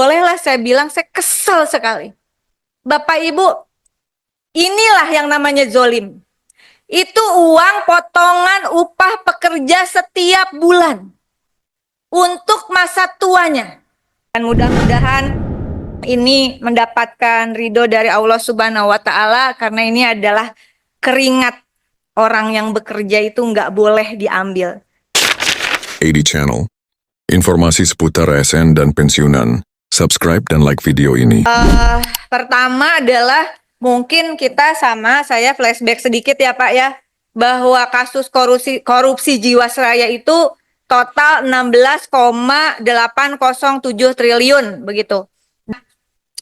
Bolehlah saya bilang saya kesel sekali. Bapak Ibu, inilah yang namanya zolim. Itu uang potongan upah pekerja setiap bulan untuk masa tuanya. Dan mudah-mudahan ini mendapatkan ridho dari Allah Subhanahu wa Ta'ala, karena ini adalah keringat orang yang bekerja itu nggak boleh diambil. AD Channel. Informasi seputar ASN dan pensiunan. Subscribe dan like video ini. Pertama adalah mungkin saya flashback sedikit ya Pak ya, bahwa kasus korupsi Jiwasraya itu total 16,807 triliun begitu.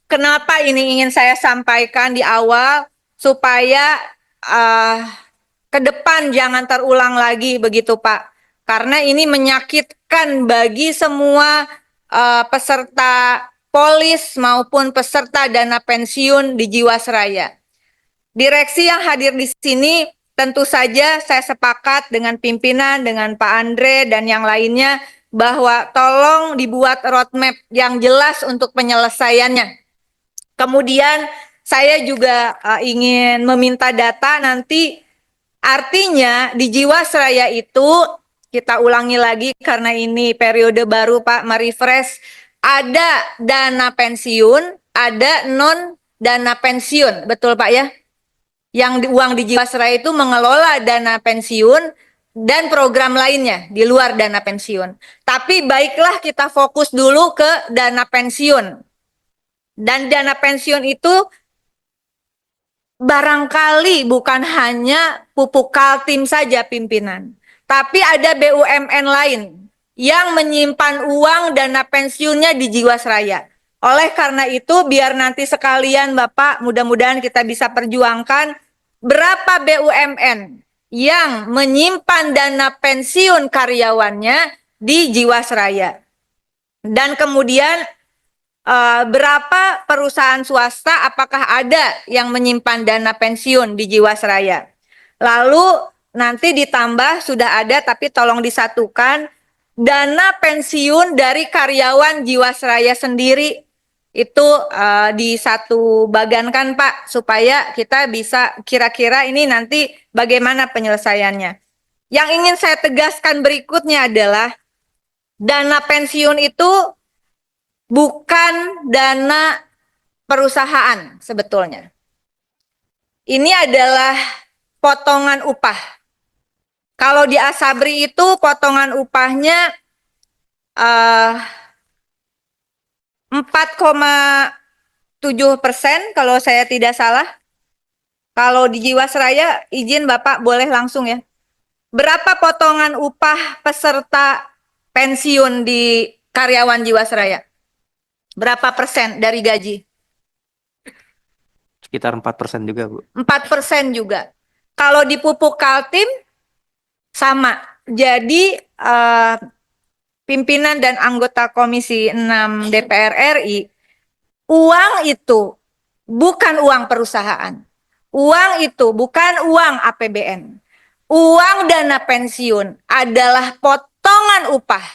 Kenapa ini ingin saya sampaikan di awal supaya ke depan jangan terulang lagi begitu Pak. Karena ini menyakitkan bagi semua peserta polis maupun peserta dana pensiun di Jiwasraya. Direksi yang hadir di sini tentu saja saya sepakat dengan pimpinan, dengan Pak Andre dan yang lainnya bahwa tolong dibuat roadmap yang jelas untuk penyelesaiannya. Kemudian saya juga ingin meminta data nanti, artinya di Jiwasraya itu kita ulangi lagi karena ini periode baru Pak, merefresh, ada dana pensiun, ada non dana pensiun, betul Pak ya? Yang uang di Jiwasraya itu mengelola dana pensiun dan program lainnya di luar dana pensiun. Tapi baiklah kita fokus dulu ke dana pensiun. Dan dana pensiun itu barangkali bukan hanya pupuk Kaltim saja pimpinan, tapi ada BUMN lain yang menyimpan uang dana pensiunnya di Jiwasraya. Oleh karena itu, biar nanti sekalian Bapak, mudah-mudahan kita bisa perjuangkan berapa BUMN yang menyimpan dana pensiun karyawannya di Jiwasraya. Dan kemudian berapa perusahaan swasta, apakah ada yang menyimpan dana pensiun di Jiwasraya. Lalu nanti ditambah, sudah ada tapi tolong disatukan, dana pensiun dari karyawan Jiwasraya sendiri itu disatu bagankan Pak, supaya kita bisa kira-kira ini nanti bagaimana penyelesaiannya. Yang ingin saya tegaskan berikutnya adalah dana pensiun itu bukan dana perusahaan sebetulnya. Ini adalah potongan upah. Kalau di Asabri itu potongan upahnya 4,7% kalau saya tidak salah. Kalau di Jiwasraya, izin Bapak boleh langsung ya. Berapa potongan upah peserta pensiun di karyawan Jiwasraya? Berapa persen dari gaji? Sekitar 4% juga, Bu. 4% juga. Kalau di pupuk Kaltim, sama. Jadi, pimpinan dan anggota Komisi 6 DPR RI, uang itu bukan uang perusahaan. Uang itu bukan uang APBN. Uang dana pensiun adalah potongan upah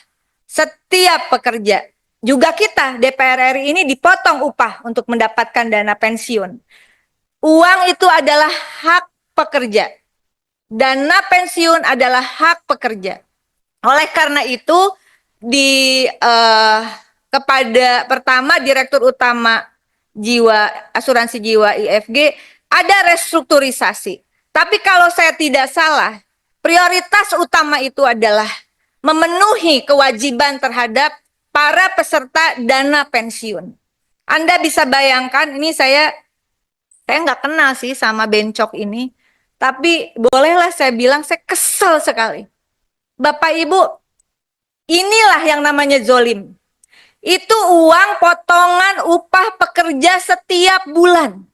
setiap pekerja. Juga kita DPR RI ini dipotong upah untuk mendapatkan dana pensiun. Uang itu adalah hak pekerja. Dana pensiun adalah hak pekerja. Oleh karena itu kepada pertama Direktur Utama Asuransi Jiwa IFG ada restrukturisasi. Tapi kalau saya tidak salah, prioritas utama itu adalah memenuhi kewajiban terhadap para peserta dana pensiun. Anda bisa bayangkan, ini saya nggak kenal sih sama bencok ini, tapi bolehlah saya bilang saya kesel sekali. Bapak Ibu, inilah yang namanya zolim. Itu uang potongan upah pekerja setiap bulan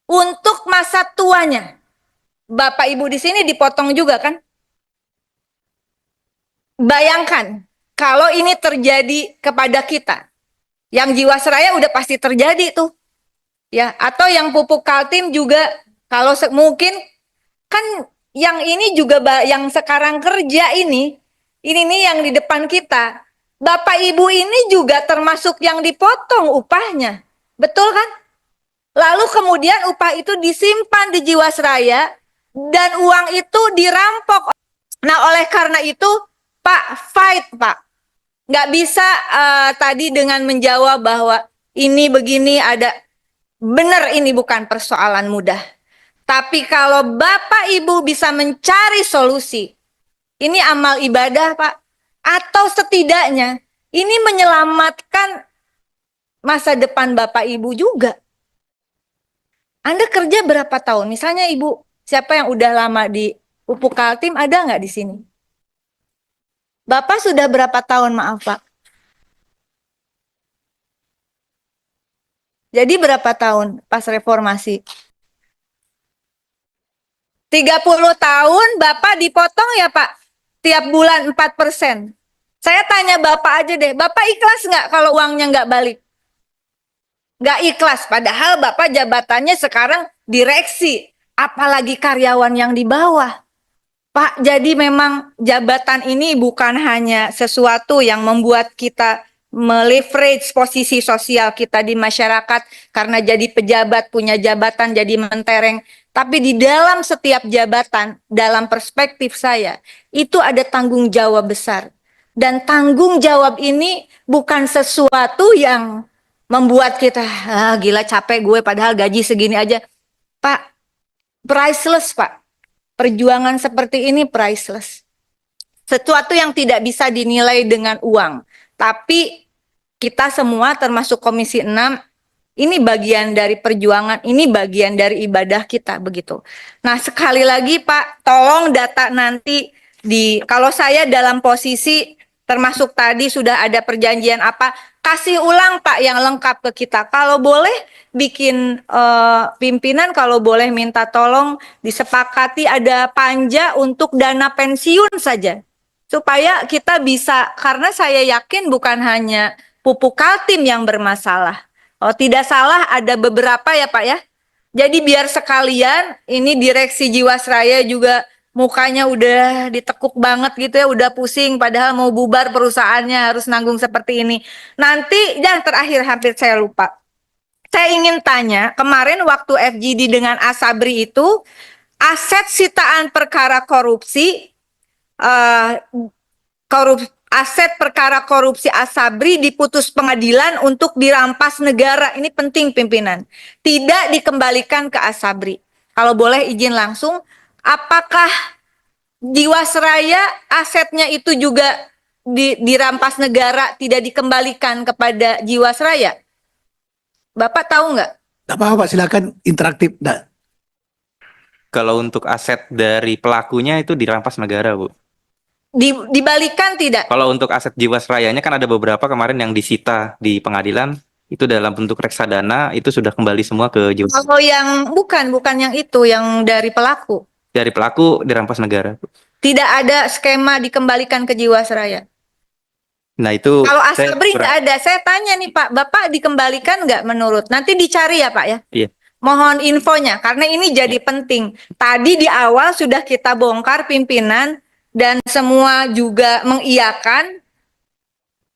untuk masa tuanya. Bapak Ibu di sini dipotong juga kan? Bayangkan kalau ini terjadi kepada kita. Yang Jiwasraya udah pasti terjadi tuh. Ya, atau yang pupuk Kaltim juga, kalau mungkin kan yang ini juga yang sekarang kerja ini nih yang di depan kita. Bapak Ibu ini juga termasuk yang dipotong upahnya. Betul kan? Lalu kemudian upah itu disimpan di Jiwasraya dan uang itu dirampok. Nah, oleh karena itu, Pak, fight, Pak. Nggak bisa tadi dengan menjawab bahwa ini begini ada. Benar, ini bukan persoalan mudah. Tapi kalau Bapak Ibu bisa mencari solusi, ini amal ibadah, Pak. Atau setidaknya ini menyelamatkan masa depan Bapak Ibu juga. Anda kerja berapa tahun? Misalnya Ibu, siapa yang udah lama di Pupuk Kaltim, ada nggak di sini? Bapak sudah berapa tahun, maaf Pak? Jadi berapa tahun pas reformasi? 30 tahun Bapak dipotong ya Pak? Tiap bulan 4%. Saya tanya Bapak aja deh, Bapak ikhlas nggak kalau uangnya nggak balik? Nggak ikhlas, padahal Bapak jabatannya sekarang direksi. Apalagi karyawan yang di bawah. Pak, jadi memang jabatan ini bukan hanya sesuatu yang membuat kita meleverage posisi sosial kita di masyarakat karena jadi pejabat, punya jabatan jadi mentereng. Tapi di dalam setiap jabatan, dalam perspektif saya, itu ada tanggung jawab besar. Dan tanggung jawab ini bukan sesuatu yang membuat kita, gila capek gue padahal gaji segini aja. Pak, priceless Pak. Perjuangan seperti ini priceless. Sesuatu yang tidak bisa dinilai dengan uang. Tapi kita semua termasuk Komisi 6, ini bagian dari perjuangan, ini bagian dari ibadah kita begitu. Nah, sekali lagi Pak, tolong data nanti kalau saya dalam posisi termasuk tadi sudah ada perjanjian apa, kasih ulang Pak yang lengkap ke kita. Kalau boleh bikin pimpinan, kalau boleh minta tolong disepakati ada panja untuk dana pensiun saja. Supaya kita bisa, karena saya yakin bukan hanya Pupuk Kaltim yang bermasalah. Oh, tidak salah ada beberapa ya Pak ya. Jadi biar sekalian, ini direksi Jiwasraya juga mukanya udah ditekuk banget gitu ya, udah pusing padahal mau bubar perusahaannya harus nanggung seperti ini. Nanti yang terakhir hampir saya lupa. Saya ingin tanya, kemarin waktu FGD dengan Asabri itu aset sitaan perkara korupsi aset perkara korupsi Asabri diputus pengadilan untuk dirampas negara. Ini penting pimpinan. Tidak dikembalikan ke Asabri. Kalau boleh izin langsung, apakah Jiwasraya asetnya itu juga dirampas negara, tidak dikembalikan kepada Jiwasraya? Bapak tahu nggak? Tidak apa-apa Pak, silakan interaktif. Nah, Kalau untuk aset dari pelakunya itu dirampas negara, Bu. Dibalikan tidak? Kalau untuk aset Jiwasrayanya kan ada beberapa kemarin yang disita di pengadilan, itu dalam bentuk reksadana, itu sudah kembali semua ke Jiwasraya. Kalau yang bukan yang itu, yang dari pelaku. Dari pelaku dirampas negara, Bu. Tidak ada skema dikembalikan ke Jiwasraya. Nah itu Kalau saya Asabri kurang- nggak ada. Saya tanya nih Pak, Bapak dikembalikan nggak menurut? Nanti dicari ya Pak ya. Iya. Mohon infonya, karena ini jadi penting. Tadi di awal sudah kita bongkar pimpinan dan semua juga mengiyakan.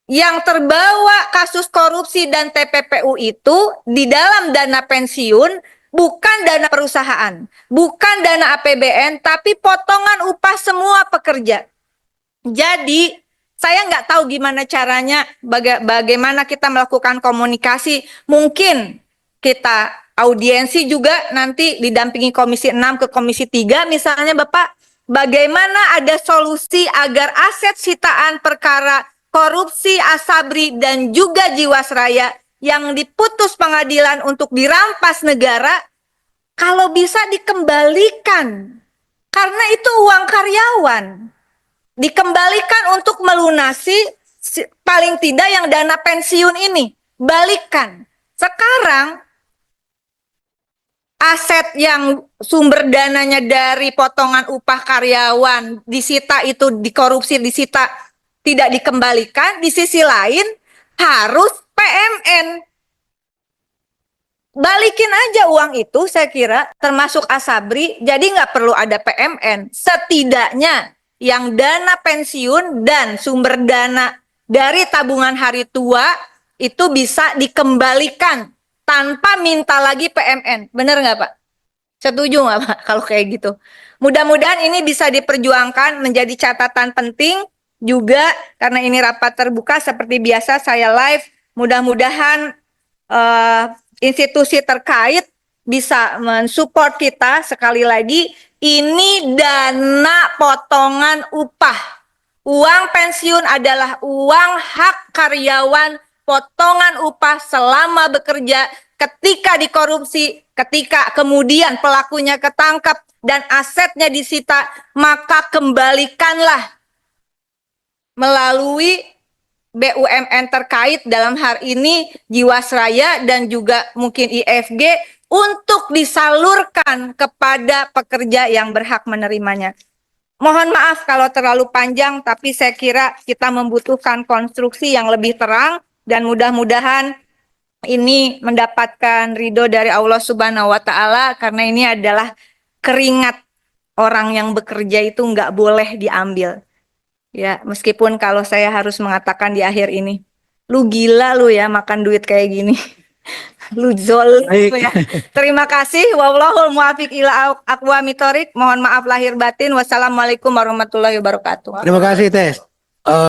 Yang terbawa kasus korupsi dan TPPU itu di dalam dana pensiun bukan dana perusahaan, bukan dana APBN, tapi potongan upah semua pekerja. Jadi saya nggak tahu gimana caranya, bagaimana kita melakukan komunikasi. Mungkin kita audiensi juga nanti didampingi Komisi 6 ke Komisi 3 misalnya Bapak. Bagaimana ada solusi agar aset sitaan perkara korupsi Asabri dan juga Jiwasraya yang diputus pengadilan untuk dirampas negara, kalau bisa dikembalikan. Karena itu uang karyawan. Dikembalikan untuk melunasi paling tidak yang dana pensiun ini. Balikan. Sekarang aset yang sumber dananya dari potongan upah karyawan disita itu dikorupsi, disita tidak dikembalikan. Di sisi lain harus PMN. Balikin aja uang itu saya kira termasuk Asabri. Jadi nggak perlu ada PMN. Setidaknya yang dana pensiun dan sumber dana dari tabungan hari tua itu bisa dikembalikan tanpa minta lagi PMN. Bener nggak Pak? Setuju nggak Pak kalau kayak gitu? Mudah-mudahan ini bisa diperjuangkan menjadi catatan penting juga karena ini rapat terbuka seperti biasa saya live. Mudah-mudahan institusi terkait bisa mensupport kita. Sekali lagi, ini dana potongan upah. Uang pensiun adalah uang hak karyawan, potongan upah selama bekerja. Ketika dikorupsi, ketika kemudian pelakunya ketangkap dan asetnya disita, maka kembalikanlah melalui BUMN terkait dalam hal ini Jiwasraya dan juga mungkin IFG untuk disalurkan kepada pekerja yang berhak menerimanya. Mohon maaf kalau terlalu panjang, tapi saya kira kita membutuhkan konstruksi yang lebih terang dan mudah-mudahan ini mendapatkan ridho dari Allah Subhanahu wa Ta'ala karena ini adalah keringat orang yang bekerja itu nggak boleh diambil. Ya, meskipun kalau saya harus mengatakan di akhir ini, lu gila lu ya makan duit kayak gini. Lu zol Baik. ya. Terima kasih. Wallahul muwaffiq ila aqwamit thoriq. Mohon maaf lahir batin. Wassalamualaikum warahmatullahi wabarakatuh. Terima kasih Tes.